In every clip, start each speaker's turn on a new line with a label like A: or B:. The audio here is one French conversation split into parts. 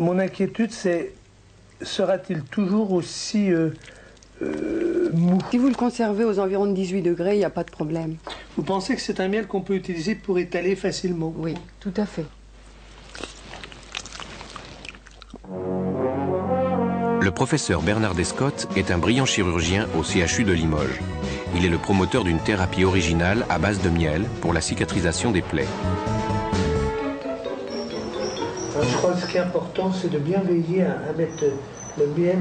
A: mon inquiétude, c'est, sera-t-il toujours aussi mou?
B: Si vous le conservez aux environs de 18 degrés, il n'y a pas de problème.
A: Vous pensez que c'est un miel qu'on peut utiliser pour étaler facilement?
B: Oui, tout à fait.
C: Le professeur Bernard Descotte est un brillant chirurgien au CHU de Limoges. Il est le promoteur d'une thérapie originale à base de miel pour la cicatrisation des plaies.
A: Alors, je crois que ce qui est important, c'est de bien veiller à mettre le miel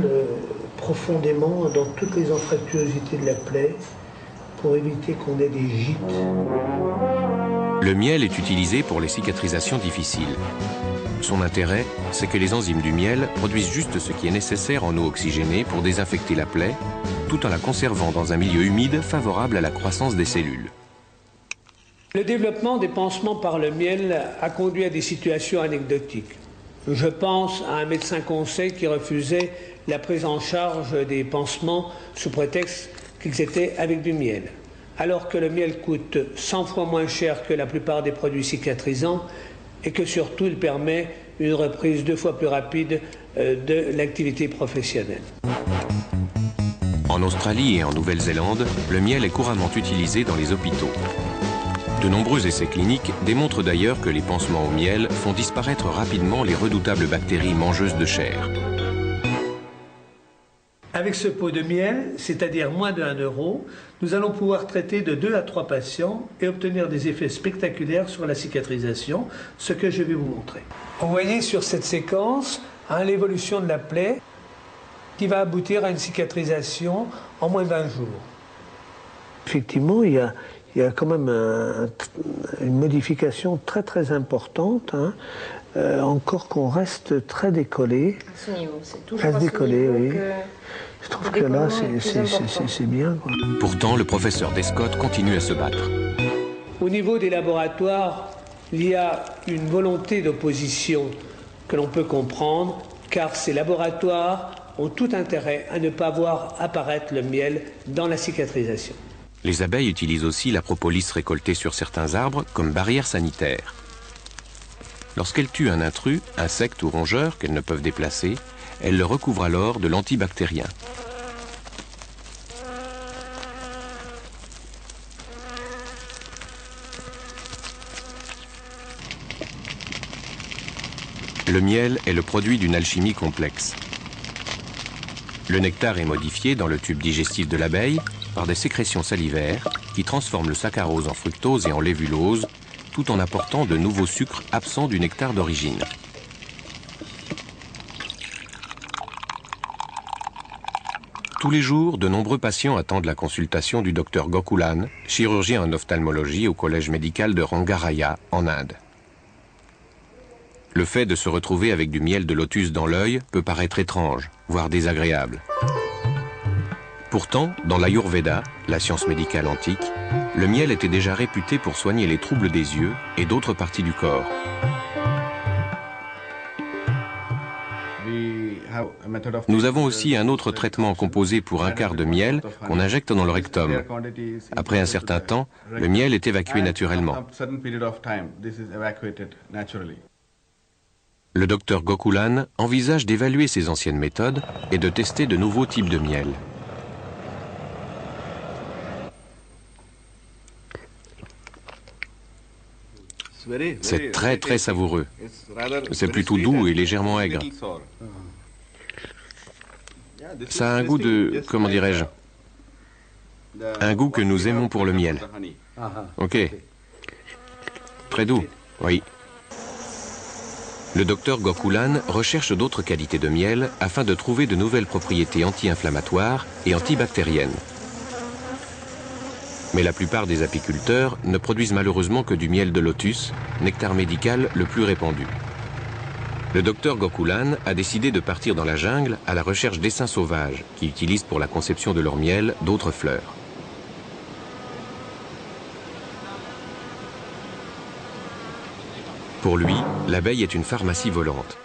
A: profondément dans toutes les anfractuosités de la plaie pour éviter qu'on ait des gîtes.
C: Le miel est utilisé pour les cicatrisations difficiles. Son intérêt, c'est que les enzymes du miel produisent juste ce qui est nécessaire en eau oxygénée pour désinfecter la plaie, tout en la conservant dans un milieu humide favorable à la croissance des cellules.
D: Le développement des pansements par le miel a conduit à des situations anecdotiques. Je pense à un médecin conseil qui refusait la prise en charge des pansements sous prétexte qu'ils étaient avec du miel. Alors que le miel coûte 100 fois moins cher que la plupart des produits cicatrisants et que surtout il permet une reprise 2 fois plus rapide de l'activité professionnelle.
C: En Australie et en Nouvelle-Zélande, le miel est couramment utilisé dans les hôpitaux. De nombreux essais cliniques démontrent d'ailleurs que les pansements au miel font disparaître rapidement les redoutables bactéries mangeuses de chair.
A: Avec ce pot de miel, c'est-à-dire moins de 1 euro, nous allons pouvoir traiter de 2 à 3 patients et obtenir des effets spectaculaires sur la cicatrisation, ce que je vais vous montrer. Vous voyez sur cette séquence l'évolution de la plaie qui va aboutir à une cicatrisation en moins d'1 jour. Effectivement, il y a quand même une modification très importante, encore qu'on reste très décollé.
E: À ce niveau, c'est toujours
A: Reste
E: à ce
A: décollé,
E: niveau
A: oui.
E: que
A: Je trouve que là, c'est bien, quoi.
C: Pourtant, le professeur Descotte continue à se battre.
D: Au niveau des laboratoires, il y a une volonté d'opposition que l'on peut comprendre, car ces laboratoires ont tout intérêt à ne pas voir apparaître le miel dans la cicatrisation.
C: Les abeilles utilisent aussi la propolis récoltée sur certains arbres comme barrière sanitaire. Lorsqu'elles tuent un intrus, insecte ou rongeur qu'elles ne peuvent déplacer, elles le recouvrent alors de l'antibactérien. Le miel est le produit d'une alchimie complexe. Le nectar est modifié dans le tube digestif de l'abeille par des sécrétions salivaires qui transforment le saccharose en fructose et en lévulose, tout en apportant de nouveaux sucres absents du nectar d'origine. Tous les jours, de nombreux patients attendent la consultation du docteur Gokulan, chirurgien en ophtalmologie au collège médical de Rangaraya, en Inde. Le fait de se retrouver avec du miel de lotus dans l'œil peut paraître étrange, voire désagréable. Pourtant, dans l'Ayurveda, la science médicale antique, le miel était déjà réputé pour soigner les troubles des yeux et d'autres parties du corps. Nous avons aussi un autre traitement composé pour un quart de miel qu'on injecte dans le rectum. Après un certain temps, le miel est évacué naturellement. Le docteur Gokulan envisage d'évaluer ses anciennes méthodes et de tester de nouveaux types de miel. C'est très savoureux. C'est plutôt doux et légèrement aigre. Ça a un goût de... comment dirais-je? Un goût que nous aimons pour le miel. Ok. Très doux, oui. Le docteur Gokulan recherche d'autres qualités de miel afin de trouver de nouvelles propriétés anti-inflammatoires et antibactériennes. Mais la plupart des apiculteurs ne produisent malheureusement que du miel de lotus, nectar médical le plus répandu. Le docteur Gokulan a décidé de partir dans la jungle à la recherche d'essaims sauvages qui utilisent pour la conception de leur miel d'autres fleurs. Pour lui, l'abeille est une pharmacie volante.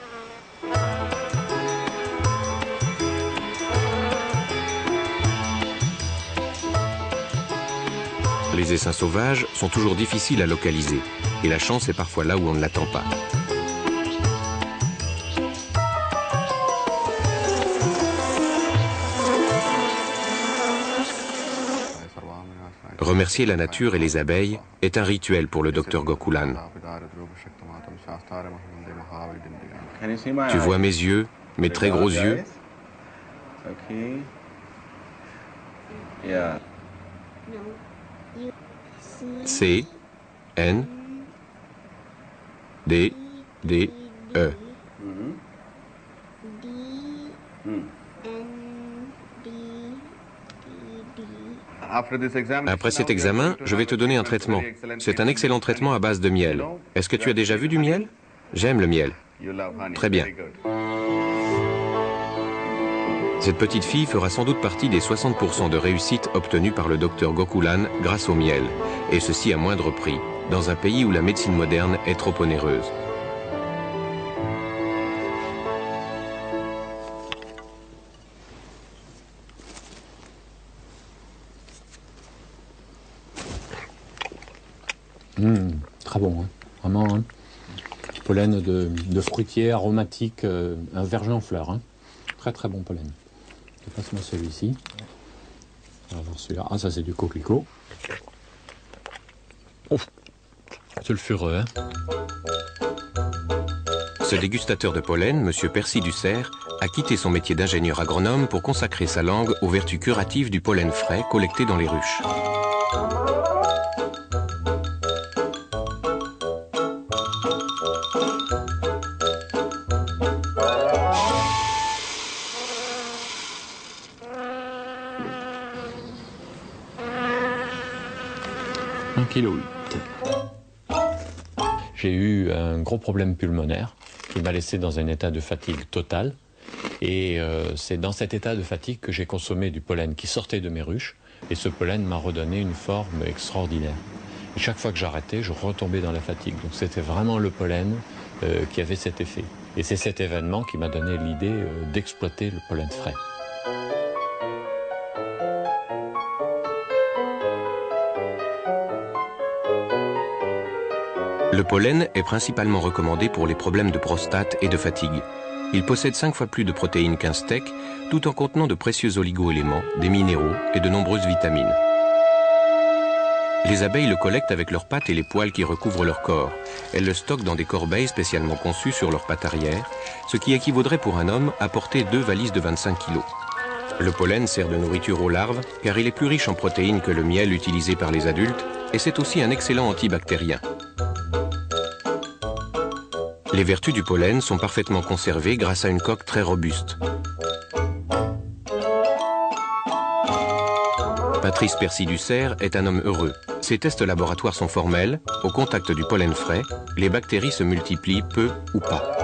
C: Les essaims sauvages sont toujours difficiles à localiser et la chance est parfois là où on ne l'attend pas. Remercier la nature et les abeilles est un rituel pour le docteur Gokulan. Tu vois mes yeux, mes très gros yeux? C, N, D, D, E. Après cet examen, je vais te donner un traitement. C'est un excellent traitement à base de miel. Est-ce que tu as déjà vu du miel? J'aime le miel. Très bien. Cette petite fille fera sans doute partie des 60% de réussite obtenue par le docteur Gokulan grâce au miel, et ceci à moindre prix, dans un pays où la médecine moderne est trop onéreuse.
E: Très bon, hein. Vraiment, hein. Pollen de fruitier aromatique, un verger en fleurs. Hein. Très très bon pollen. Passe-moi celui-ci. On va voir celui-là. Ah, ça c'est du coquelicot. Oh, sulfureux, hein.
C: Ce dégustateur de pollen, M. Percy Dussert, a quitté son métier d'ingénieur agronome pour consacrer sa langue aux vertus curatives du pollen frais collecté dans les ruches.
E: J'ai eu un gros problème pulmonaire qui m'a laissé dans un état de fatigue totale. Et c'est dans cet état de fatigue que j'ai consommé du pollen qui sortait de mes ruches. Et ce pollen m'a redonné une forme extraordinaire. Et chaque fois que j'arrêtais, je retombais dans la fatigue. Donc c'était vraiment le pollen qui avait cet effet. Et c'est cet événement qui m'a donné l'idée d'exploiter le pollen frais.
C: Le pollen est principalement recommandé pour les problèmes de prostate et de fatigue. Il possède 5 fois plus de protéines qu'un steak, tout en contenant de précieux oligo-éléments, des minéraux et de nombreuses vitamines. Les abeilles le collectent avec leurs pattes et les poils qui recouvrent leur corps. Elles le stockent dans des corbeilles spécialement conçues sur leurs pattes arrière, ce qui équivaudrait pour un homme à porter 2 valises de 25 kg. Le pollen sert de nourriture aux larves, car il est plus riche en protéines que le miel utilisé par les adultes, et c'est aussi un excellent antibactérien. Les vertus du pollen sont parfaitement conservées grâce à une coque très robuste. Patrice Percy Dussert est un homme heureux. Ses tests laboratoires sont formels. Au contact du pollen frais, les bactéries se multiplient peu ou pas.